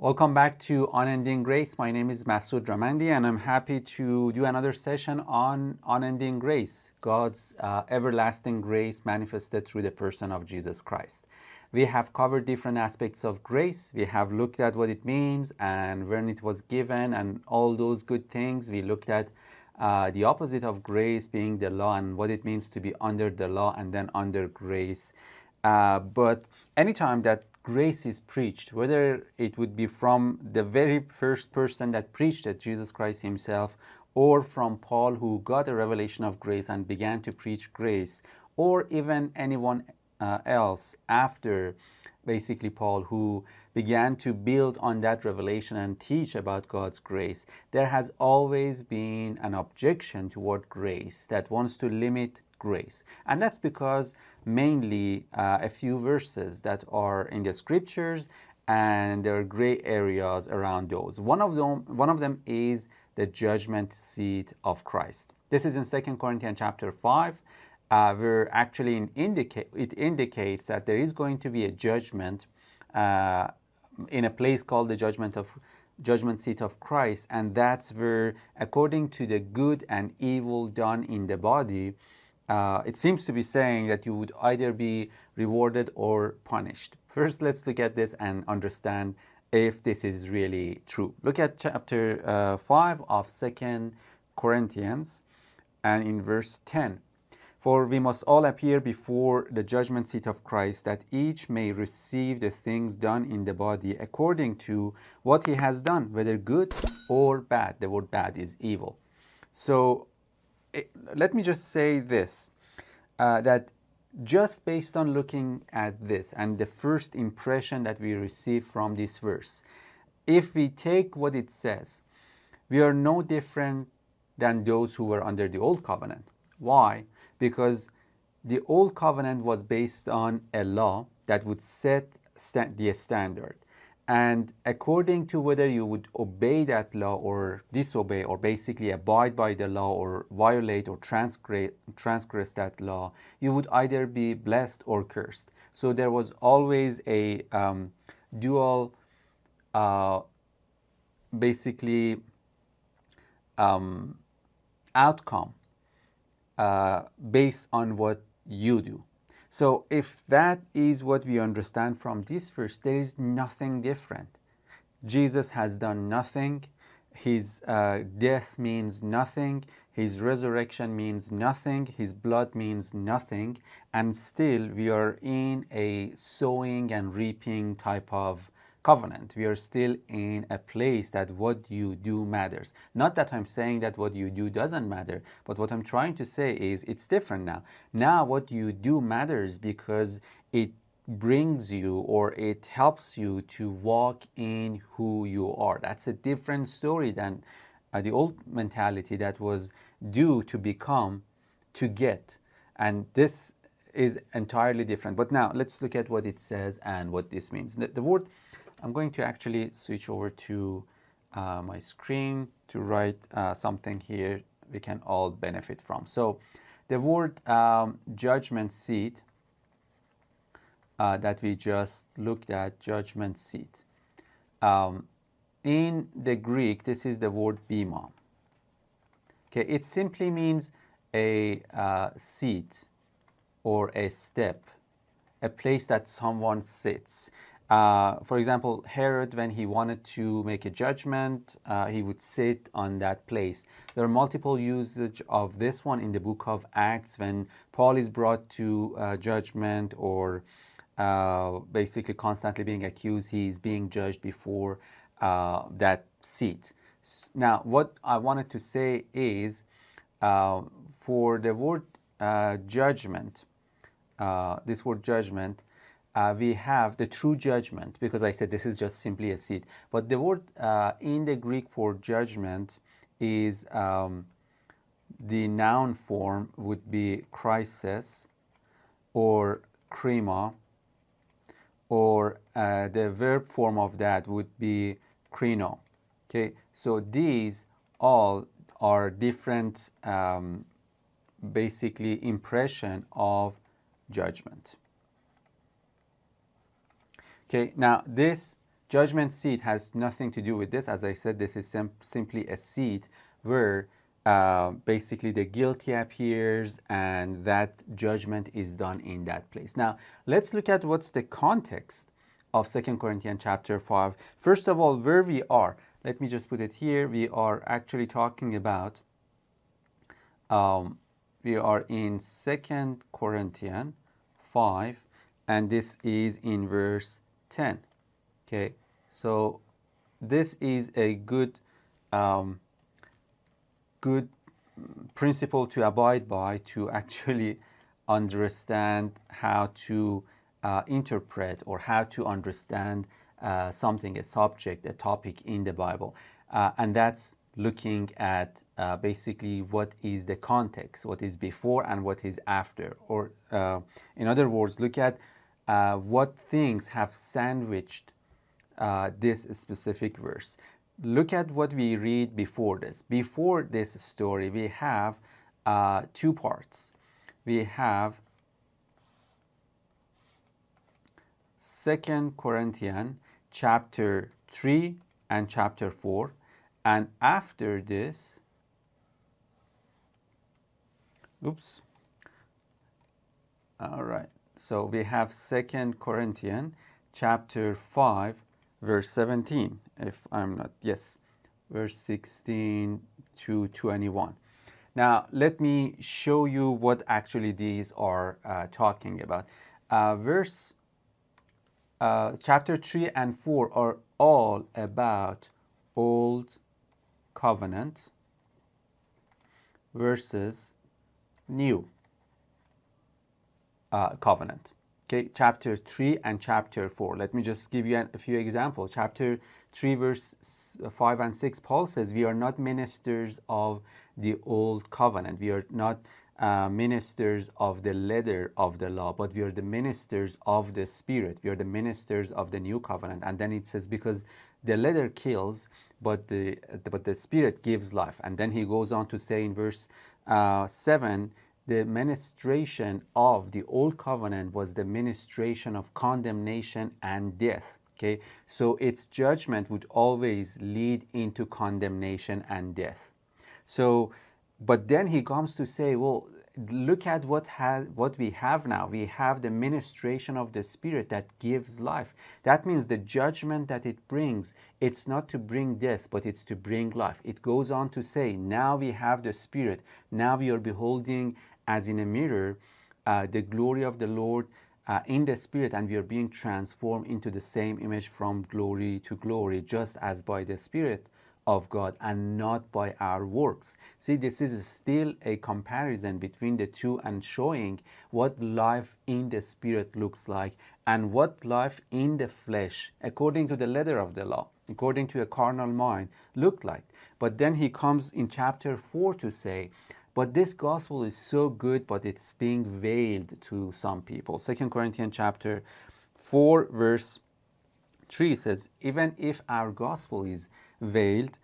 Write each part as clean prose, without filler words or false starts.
Welcome back to Unending Grace. My name is Masoud Ramandi, and I'm happy to do another session on Unending Grace, God's everlasting grace manifested through the person of Jesus Christ. We have covered different aspects of grace. We have looked at what it means and when it was given and all those good things. We looked at the opposite of grace being the law and what it means to be under the law and then under grace. But anytime that grace is preached, whether it would be from the very first person that preached it, Jesus Christ himself, or from Paul who got a revelation of grace and began to preach grace, or even anyone else after basically Paul who began to build on that revelation and teach about God's grace, there has always been an objection toward grace that wants to limit grace. And that's because mainly a few verses that are in the scriptures, and there are gray areas around those. One of them is the judgment seat of Christ. This is in 2 Corinthians chapter 5, where actually it indicates that there is going to be a judgment in a place called the judgment seat of Christ, and that's where, according to the good and evil done in the body, it seems to be saying that you would either be rewarded or punished. First, let's look at this and understand if this is really true. Look at chapter 5 of 2 Corinthians, and in verse 10. For we must all appear before the judgment seat of Christ, that each may receive the things done in the body according to what he has done, whether good or bad. The word bad is evil. So let me just say this, that just based on looking at this and the first impression that we receive from this verse, if we take what it says, we are no different than those who were under the old covenant. Why? Because the old covenant was based on a law that would set the standard. And according to whether you would obey that law or disobey, or basically abide by the law or violate or transgress that law, you would either be blessed or cursed. So there was always a dual, basically, outcome based on what you do. So if that is what we understand from this verse, there is nothing different. Jesus has done nothing. His death means nothing. His resurrection means nothing. His blood means nothing. And still we are in a sowing and reaping type of covenant. We are still in a place that what you do matters. Not that I'm saying that what you do doesn't matter, but what I'm trying to say is it's different now. Now what you do matters because it brings you, or it helps you to walk in who you are. That's a different story than the old mentality that was do to become, to get. And this is entirely different. But now let's look at what it says and what this means. The word, I'm going to actually switch over to my screen to write something here we can all benefit from. So the word judgment seat that we just looked at, judgment seat. In the Greek, this is the word bema. Okay, it simply means a seat or a step, a place that someone sits. For example, Herod, when he wanted to make a judgment, he would sit on that place. There are multiple usage of this one in the book of Acts when Paul is brought to judgment, or basically constantly being accused. He is being judged before that seat. Now, what I wanted to say is, for the word judgment, this word judgment, we have the true judgment, because I said this is just simply a seat. But the word in the Greek for judgment is the noun form would be krisis or krima, or the verb form of that would be krino. Okay, so these all are different, basically, impression of judgment. Okay, now this Judgment seat has nothing to do with this. As I said, this is simply a seat where basically the guilty appears and that judgment is done in that place. Now, let's look at what's the context of 2 Corinthians chapter 5. First of all, where we are. Let me just put it here. We are actually talking about, we are in 2 Corinthians 5, and this is in verse 10. Okay, so this is a good good principle to abide by, to actually understand how to interpret or how to understand something, a subject, a topic in the Bible. And that's looking at basically what is the context, what is before and what is after. Or in other words, look at what things have sandwiched this specific verse. Look at what we read before this. Before this story, we have two parts. We have 2 Corinthians chapter 3 and chapter 4. And after this, all right. So we have 2 Corinthians chapter 5, verse 17, if I'm not, yes, verse 16 to 21. Now, let me show you what actually these are talking about. Chapter 3 and 4 are all about Old Covenant versus New Covenant. Okay, chapter 3 and chapter 4. Let me just give you a few examples. Chapter 3, verse 5 and 6, Paul says, we are not ministers of the Old Covenant. We are not ministers of the letter of the law, but we are the ministers of the Spirit. We are the ministers of the New Covenant. And then it says, because the letter kills, but the Spirit gives life. And then he goes on to say in verse 7, the ministration of the Old Covenant was the ministration of condemnation and death. Okay, so its judgment would always lead into condemnation and death. So, but then he comes to say, well, look at what we have now. We have the ministration of the Spirit that gives life. That means the judgment that it brings, it's not to bring death, but it's to bring life. It goes on to say, now we have the Spirit. Now we are beholding as in a mirror the glory of the Lord in the Spirit, and we are being transformed into the same image from glory to glory, just as by the Spirit of God and not by our works. See, this is still a comparison between the two and showing what life in the Spirit looks like and what life in the flesh, according to the letter of the law, according to a carnal mind, looked like. But then he comes in chapter 4 to say, but this gospel is so good, but it's being veiled to some people. 2 Corinthians chapter 4, verse 3 says, even if our gospel is veiled,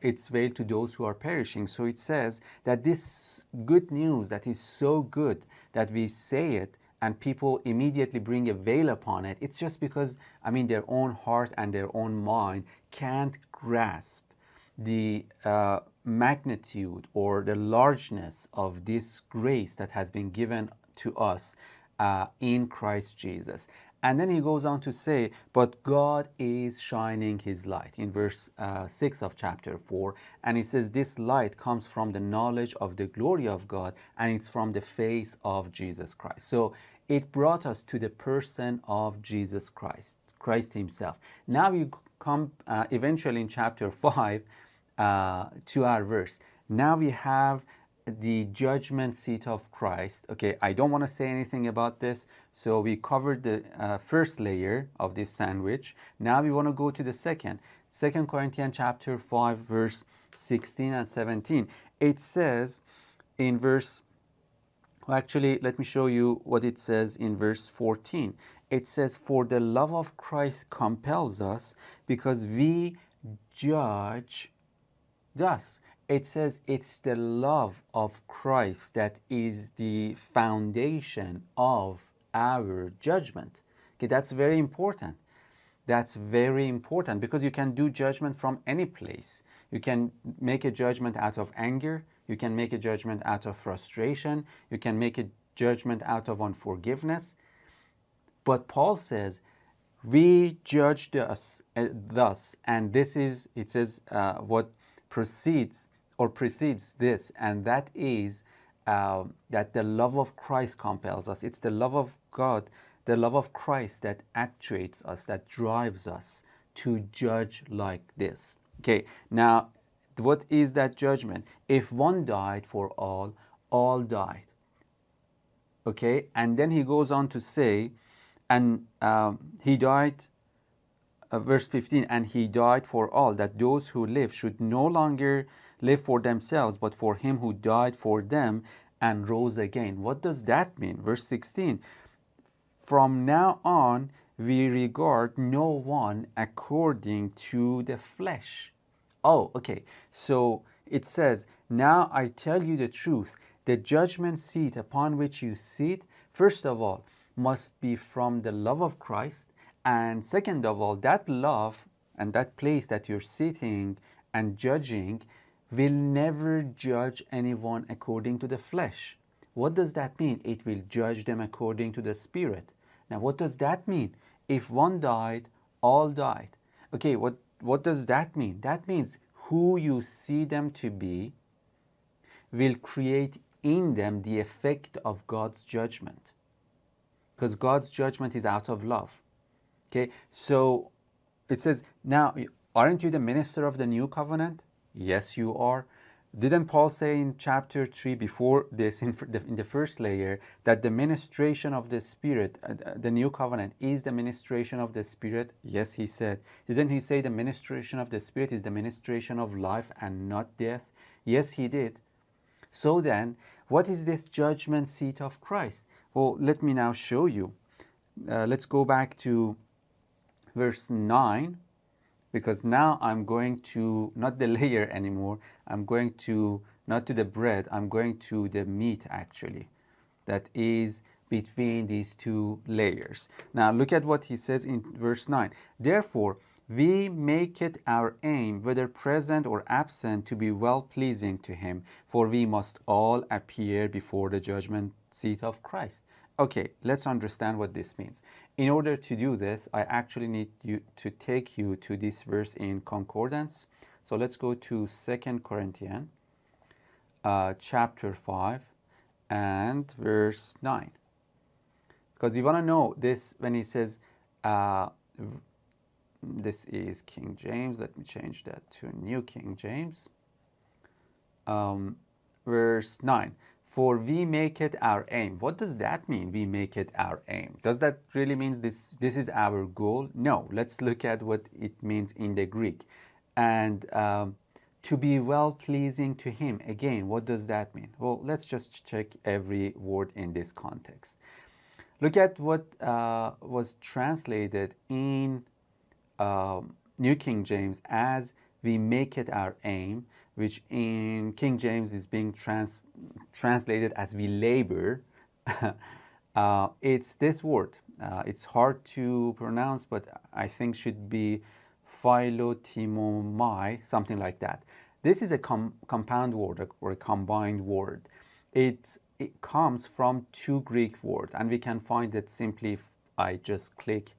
it's veiled to those who are perishing. So it says that this good news that is so good that we say it and people immediately bring a veil upon it, it's just because, their own heart and their own mind can't grasp the magnitude or the largeness of this grace that has been given to us in Christ Jesus. And then he goes on to say, but God is shining his light in verse 6 of chapter 4. And he says, this light comes from the knowledge of the glory of God, and it's from the face of Jesus Christ. So it brought us to the person of Jesus Christ, Christ himself. Now you come eventually in chapter 5 to our verse. Now we have the judgment seat of Christ. Okay, I don't want to say anything about this. So we covered the first layer of this sandwich. Now we want to go to the second. 2 Corinthians chapter 5, verse 16 and 17. It says in verse, actually, let me show you what it says in verse 14. It says, for the love of Christ compels us, because we judge thus. It says it's the love of Christ that is the foundation of our judgment. Okay, that's very important. That's very important because you can do judgment from any place. You can make a judgment out of anger. You can make a judgment out of frustration. You can make a judgment out of unforgiveness. But Paul says, we judge thus, and this is, it says, what proceeds or precedes this, and that is that the love of Christ compels us. It's the love of God, the love of Christ that actuates us, that drives us to judge like this. Okay, now what is that judgment? If one died for all died. Okay, and then he goes on to say, and he died, verse 15, and he died for all, that those who live should no longer live for themselves, but for him who died for them and rose again. What does that mean? Verse 16, from now on, we regard no one according to the flesh. Oh, okay. So it says, now I tell you the truth. The judgment seat upon which you sit, first of all, must be from the love of Christ. And second of all, that love and that place that you're sitting and judging will never judge anyone according to the flesh. What does that mean? It will judge them according to the Spirit. Now, what does that mean? If one died, all died. Okay, what does that mean? That means who you see them to be will create in them the effect of God's judgment. Because God's judgment is out of love. Okay, so it says, now, aren't you the minister of the new covenant? Yes, you are. Didn't Paul say in chapter 3 before this, in the first layer, that the ministration of the Spirit, the new covenant, is the ministration of the Spirit? Yes, he said. Didn't he say the ministration of the Spirit is the ministration of life and not death? Yes, he did. So then, what is this judgment seat of Christ? Well, let me now show you. Let's go back to verse 9, because now I'm going to, not the layer anymore, I'm going to, not to the bread, I'm going to the meat actually, that is between these two layers. Now look at what he says in verse 9. Therefore, we make it our aim, whether present or absent, to be well-pleasing to him, for we must all appear before the judgment seat of Christ. Okay, let's understand what this means. In order to do this, I actually need you to take you to this verse in concordance. So let's go to 2 Corinthians chapter 5 and verse 9. Because we want to know this when he says, this is King James. Let me change that to New King James. Verse 9. For we make it our aim. What does that mean, we make it our aim? Does that really mean this is our goal? No. Let's look at what it means in the Greek. And to be well-pleasing to him. Again, what does that mean? Well, let's just check every word in this context. Look at what was translated in New King James as we make it our aim, which in King James is being translated as we labor. It's this word. It's hard to pronounce, but I think should be philotimomai, something like that. This is a compound word or a combined word. It comes from two Greek words, and we can find it simply if I just click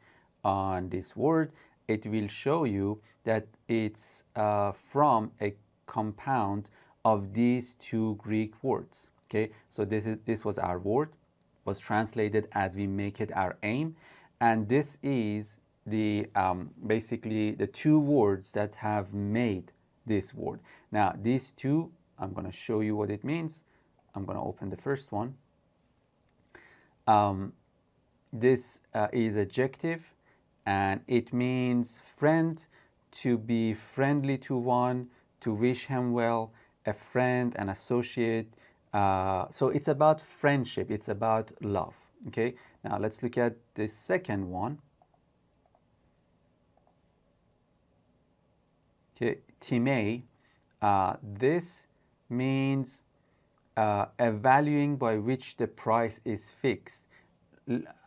on this word. It will show you that it's from a compound of these two Greek words. Okay, so this was our word, was translated as we make it our aim, and this is the basically the two words that have made this word. Now these two, I'm going to show you what it means. I'm going to open the first one. This is adjective, and it means friend, to be friendly to one, to wish him well, a friend, an associate. So it's about friendship, it's about love. Okay, now let's look at the second one. Okay, timei. This means a valuing by which the price is fixed.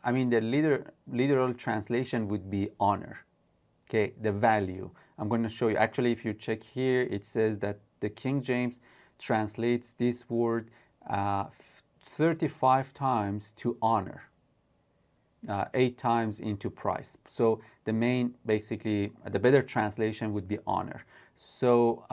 I mean, the literal translation would be honor. Okay, the value. I'm going to show you. Actually, if you check here, it says that the King James translates this word 35 times to honor, 8 times into price. So the main, basically, the better translation would be honor. So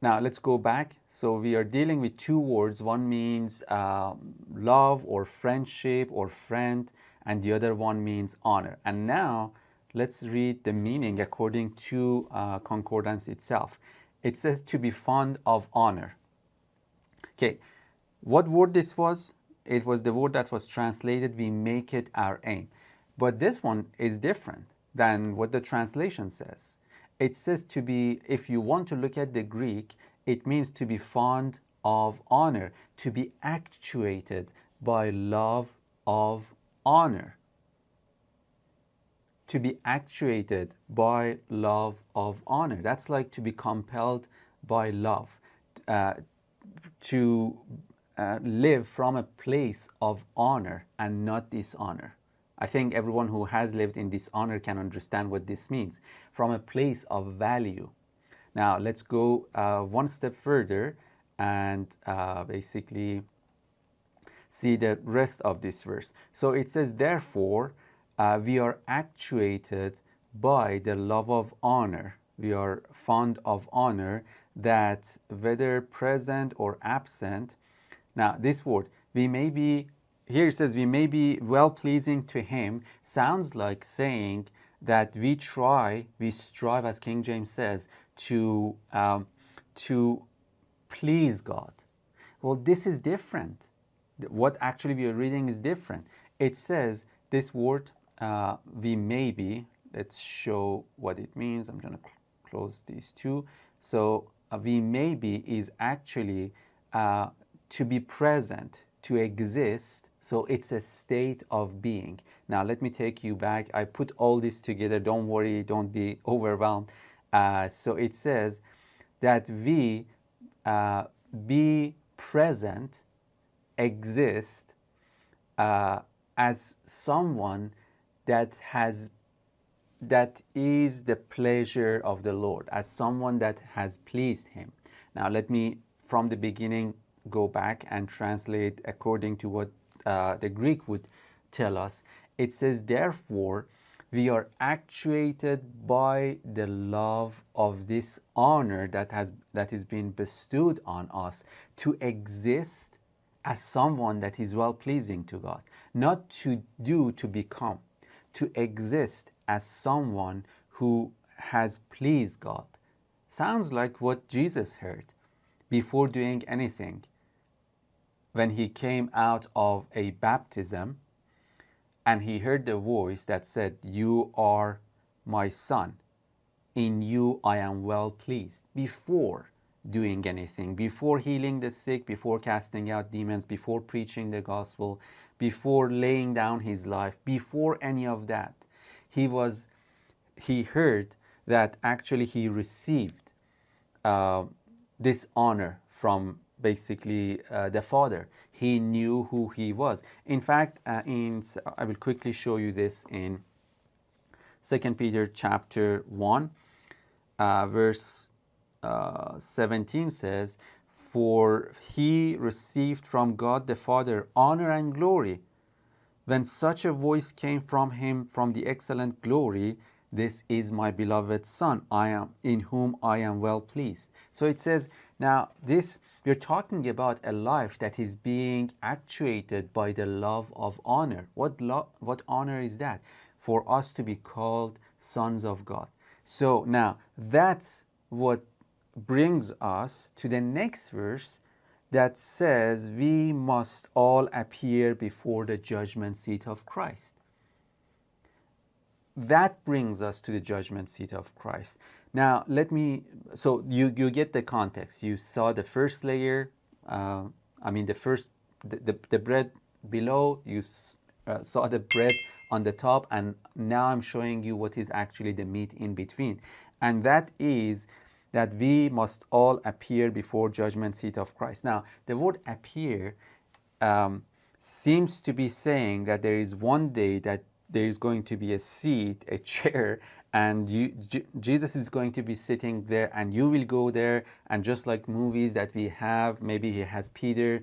now let's go back. So we are dealing with two words. One means love or friendship or friend, and the other one means honor. And now let's read the meaning according to concordance itself. It says to be fond of honor. Okay, what word this was? It was the word that was translated, we make it our aim. But this one is different than what the translation says. It says to be, if you want to look at the Greek, it means to be fond of honor, to be actuated by love of honor. To be actuated by love of honor. That's like to be compelled by love, to live from a place of honor and not dishonor. I think everyone who has lived in dishonor can understand what this means. From a place of value. Now let's go one step further and basically see the rest of this verse. So it says, therefore, we are actuated by the love of honor. We are fond of honor, that whether present or absent. Now this word, we may be, here it says we may be well pleasing to him, sounds like saying that we strive, as King James says, to please God. Well, this is different. What actually we are reading is different. It says this word, we may be, let's show what it means. I'm going to close these two. So we may be is actually to be present, to exist. So it's a state of being. Now let me take you back. I put all this together. Don't worry, don't be overwhelmed. So it says that we be present, exist as someone that is the pleasure of the Lord, as someone that has pleased him. Now let me from the beginning go back and translate according to what the Greek would tell us. It says, therefore, we are actuated by the love of this honor that is being bestowed on us, to exist as someone that is well pleasing to God, not to do to become, to exist as someone who has pleased God. Sounds like what Jesus heard before doing anything. When he came out of a baptism and he heard the voice that said, you are my son, in you I am well pleased. Before doing anything, before healing the sick, before casting out demons, before preaching the gospel, before laying down his life, before any of that, he heard that actually he received this honor from basically the Father. He knew who he was. In fact, I will quickly show you this in 2 Peter chapter 1, verse 17 says, for he received from God the Father honor and glory when such a voice came from him from the excellent glory, this is my beloved Son, in whom I am well pleased. So it says, now this, we're talking about a life that is being actuated by the love of honor. What honor is that? For us to be called sons of God. So now that's what brings us to the next verse that says we must all appear before the judgment seat of Christ. That brings us to the judgment seat of Christ. Now, so you get the context. You saw the first layer, the bread below, you saw the bread on the top, and now I'm showing you what is actually the meat in between. And that is that we must all appear before judgment seat of Christ. Now, the word appear seems to be saying that there is one day that there is going to be a seat, a chair, and Jesus is going to be sitting there, and you will go there. And just like movies that we have, maybe he has Peter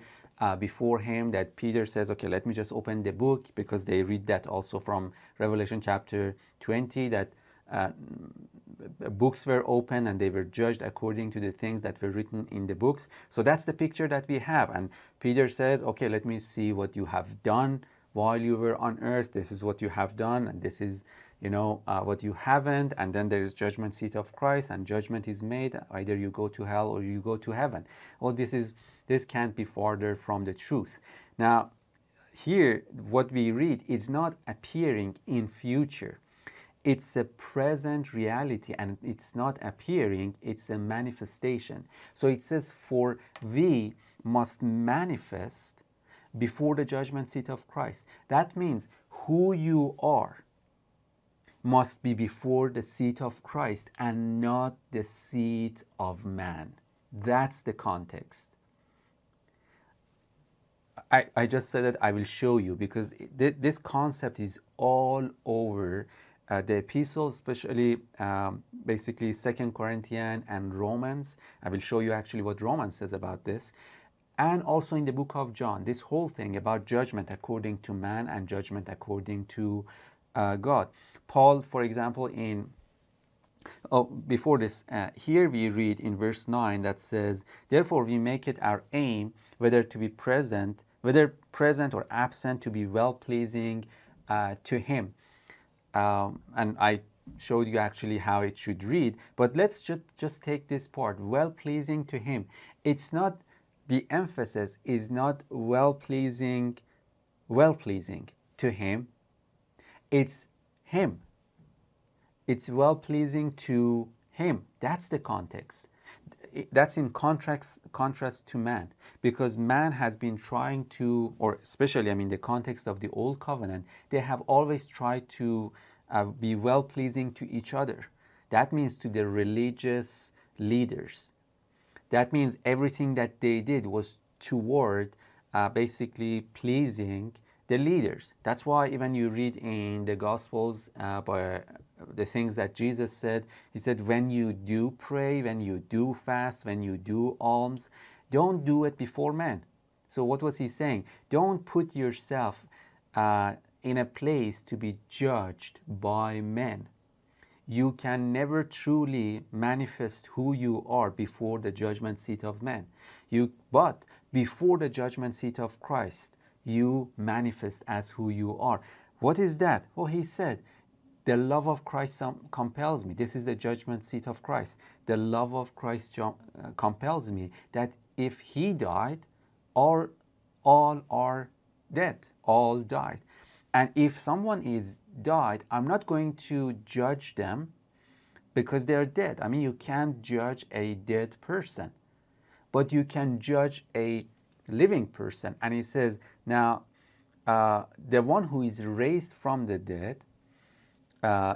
before him, that Peter says, okay, let me just open the book, because they read that also from Revelation chapter 20, that books were open and they were judged according to the things that were written in the books. So that's the picture that we have. And Peter says, okay, let me see what you have done while you were on earth. This is what you have done, and this is, what you haven't. And then there is judgment seat of Christ, and judgment is made. Either you go to hell or you go to heaven. Well, this can't be farther from the truth. Now, here, what we read is not appearing in future. It's a present reality, and it's not appearing, it's a manifestation. So it says, for we must manifest before the judgment seat of Christ. That means who you are must be before the seat of Christ and not the seat of man. That's the context. I just said that I will show you, because this concept is all over the epistles, especially basically 2 Corinthians and Romans. I will show you actually what Romans says about this. And also in the book of John, this whole thing about judgment according to man and judgment according to God. Paul, for example, before this, here we read in verse 9 that says, therefore we make it our aim, whether present or absent, to be well-pleasing to him. And I showed you actually how it should read, but let's just take this part, well-pleasing to him. It's not, the emphasis is not well-pleasing to him. It's him. It's well-pleasing to him. That's the context. That's in contrast to man, because man has been trying to, or especially, the context of the Old Covenant, they have always tried to be well-pleasing to each other. That means to the religious leaders. That means everything that they did was toward basically pleasing the leaders. That's why even you read in the Gospels by the things that Jesus said. He said, when you do pray, when you do fast, when you do alms, don't do it before men. So what was he saying? Don't put yourself in a place to be judged by men. You can never truly manifest who you are before the judgment seat of men. But before the judgment seat of Christ, you manifest as who you are. What is that? Well, he said, the love of Christ compels me. This is the judgment seat of Christ. The love of Christ compels me that if he died, all are dead, all died. And if someone is died, I'm not going to judge them because they're dead. You can't judge a dead person, but you can judge a living person. And he says, now, the one who is raised from the dead,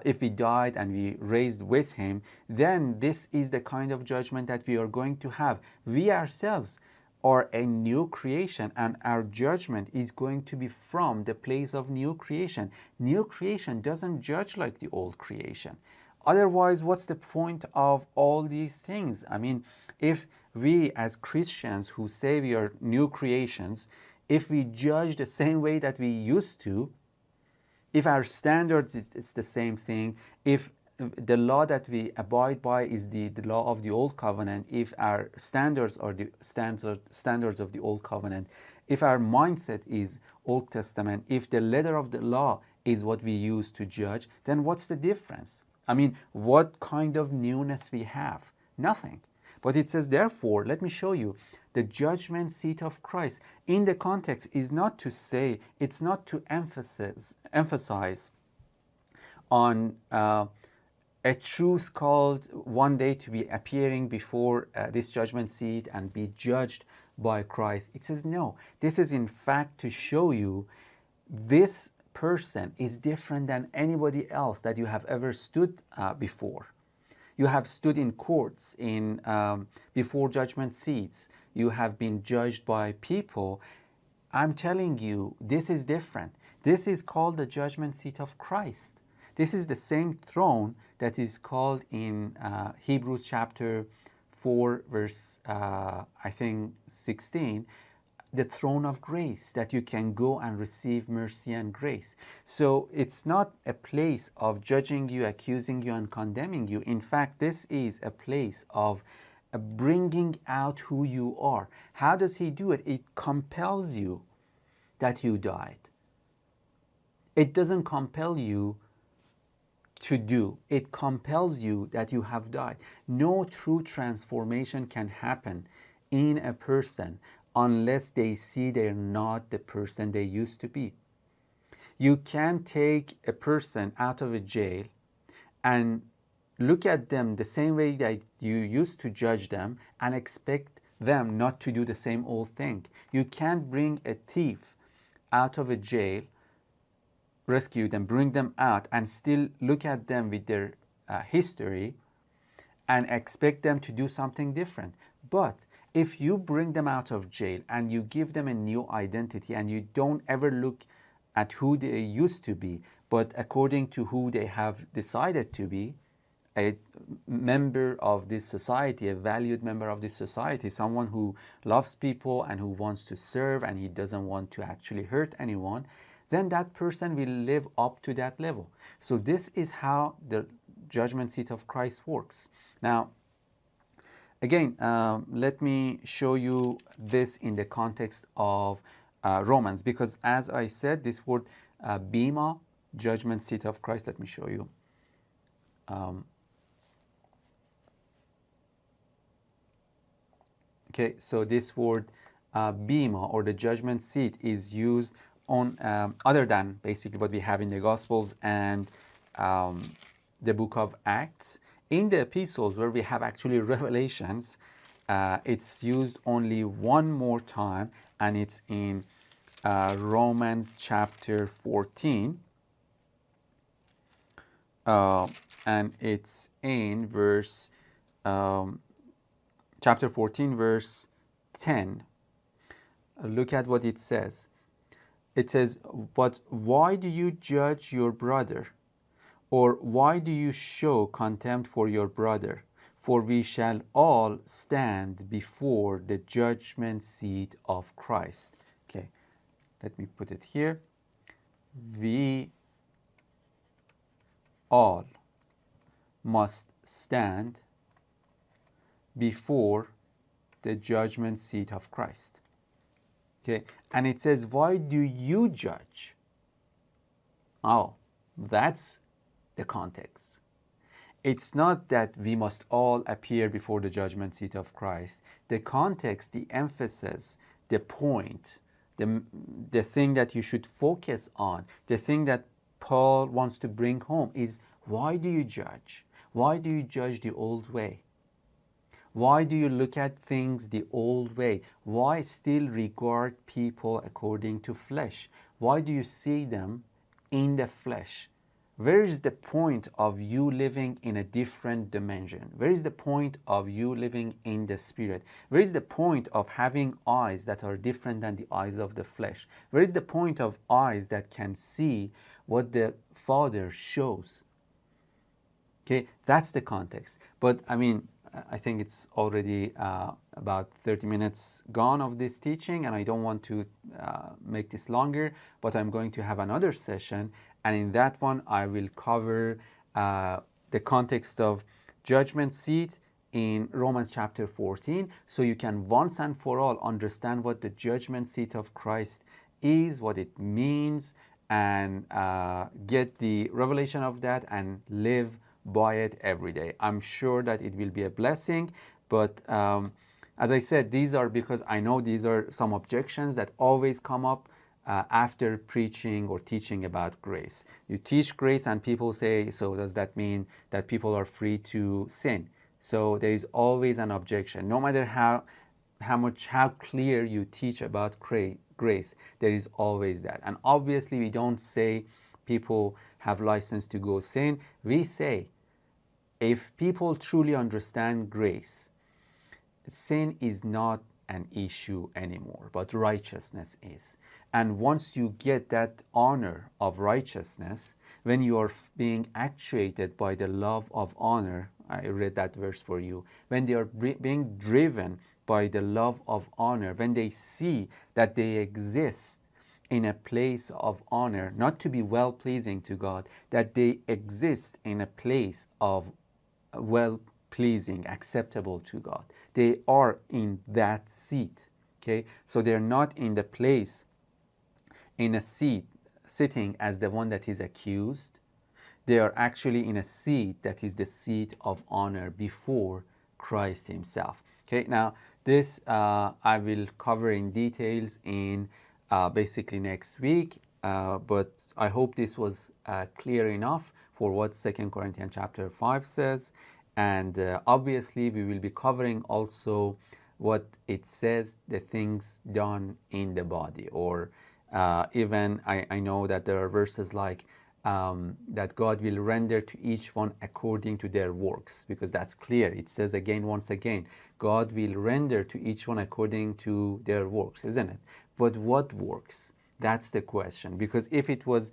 if we died and we raised with him, then this is the kind of judgment that we are going to have. We ourselves are a new creation, and our judgment is going to be from the place of new creation. New creation doesn't judge like the old creation. Otherwise, what's the point of all these things? If we as Christians who say we are new creations, if we judge the same way that we used to, if our standards is the same thing, if the law that we abide by is the law of the Old Covenant, if our standards are the standards of the Old Covenant, if our mindset is Old Testament, if the letter of the law is what we use to judge, then what's the difference? What kind of newness we have? Nothing. But it says, therefore, let me show you, the judgment seat of Christ in the context is not to say, it's not to emphasize on a truth called one day to be appearing before this judgment seat and be judged by Christ. It says, no, this is in fact to show you this person is different than anybody else that you have ever stood before. You have stood in courts, before judgment seats. You have been judged by people. I'm telling you, this is different. This is called the judgment seat of Christ. This is the same throne that is called in Hebrews chapter 4, verse, I think, 16, the throne of grace, that you can go and receive mercy and grace. So it's not a place of judging you, accusing you, and condemning you. In fact, this is a place of bringing out who you are. How does he do it? It compels you that you died. It doesn't compel you to do. It compels you that you have died. No true transformation can happen in a person unless they see they're not the person they used to be. You can't take a person out of a jail and look at them the same way that you used to judge them and expect them not to do the same old thing. You can't bring a thief out of a jail, rescue them, bring them out, and still look at them with their history and expect them to do something different. But if you bring them out of jail and you give them a new identity and you don't ever look at who they used to be, but according to who they have decided to be, a member of this society, a valued member of this society, someone who loves people and who wants to serve and he doesn't want to actually hurt anyone, then that person will live up to that level. So this is how the judgment seat of Christ works. Now, again, let me show you this in the context of Romans, because as I said, this word bema, judgment seat of Christ, let me show you. Okay, so this word bema, or the judgment seat, is used on other than basically what we have in the Gospels and the book of Acts. In the epistles where we have actually revelations, it's used only one more time, and it's in Romans chapter 14, and it's in verse chapter 14, verse 10. Look at what it says. It says, "But why do you judge your brother? Or why do you show contempt for your brother? For we shall all stand before the judgment seat of Christ." Okay, let me put it here. We all must stand before the judgment seat of Christ. Okay, and it says, why do you judge? Oh, that's the context. It's not that we must all appear before the judgment seat of Christ. The context, the emphasis, the point, the thing that you should focus on, the thing that Paul wants to bring home is, why do you judge? Why do you judge the old way? Why do you look at things the old way? Why still regard people according to flesh? Why do you see them in the flesh? Where is the point of you living in a different dimension? Where is the point of you living in the spirit? Where is the point of having eyes that are different than the eyes of the flesh? Where is the point of eyes that can see what the Father shows? Okay, that's the context. But I mean, I think it's already about 30 minutes gone of this teaching, and I don't want to make this longer, but I'm going to have another session, and in that one I will cover the context of judgment seat in Romans chapter 14, so you can once and for all understand what the judgment seat of Christ is, what it means, and get the revelation of that and live by it every day. I'm sure that it will be a blessing, but as I said, these are because I know these are some objections that always come up after preaching or teaching about grace. You teach grace and people say, so does that mean that people are free to sin? So there is always an objection. No matter how clear you teach about grace, there is always that. And obviously we don't say people have license to go sin. We say, if people truly understand grace, sin is not an issue anymore, but righteousness is. And once you get that honor of righteousness, when you are being actuated by the love of honor, I read that verse for you, when they are being driven by the love of honor, when they see that they exist in a place of honor, not to be well pleasing to God, that they exist in a place of well pleasing, acceptable to God. They are in that seat. Okay, so they're not in the place, in a seat, sitting as the one that is accused. They are actually in a seat that is the seat of honor before Christ Himself. Okay, now this I will cover in details in basically next week, but I hope this was clear enough for what 2 Corinthians chapter 5 says. And obviously we will be covering also what it says, the things done in the body, or even I know that there are verses like that God will render to each one according to their works, because that's clear. It says again, once again, God will render to each one according to their works, isn't it? But what works? That's the question. Because if it was,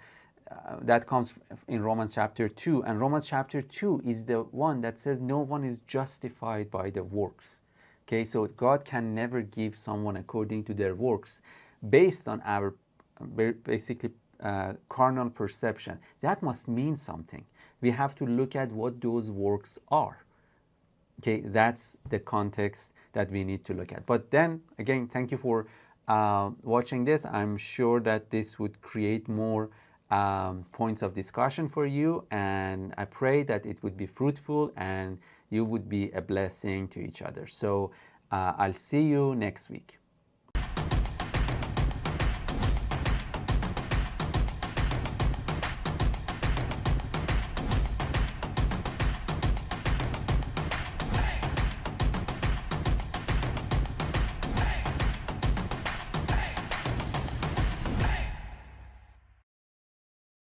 that comes in Romans chapter 2, and Romans chapter 2 is the one that says no one is justified by the works. Okay, so God can never give someone according to their works based on our basically carnal perception. That must mean something. We have to look at what those works are. Okay, that's the context that we need to look at. But then again, thank you for watching this. I'm sure that this would create more points of discussion for you, and I pray that it would be fruitful and you would be a blessing to each other. So I'll see you next week.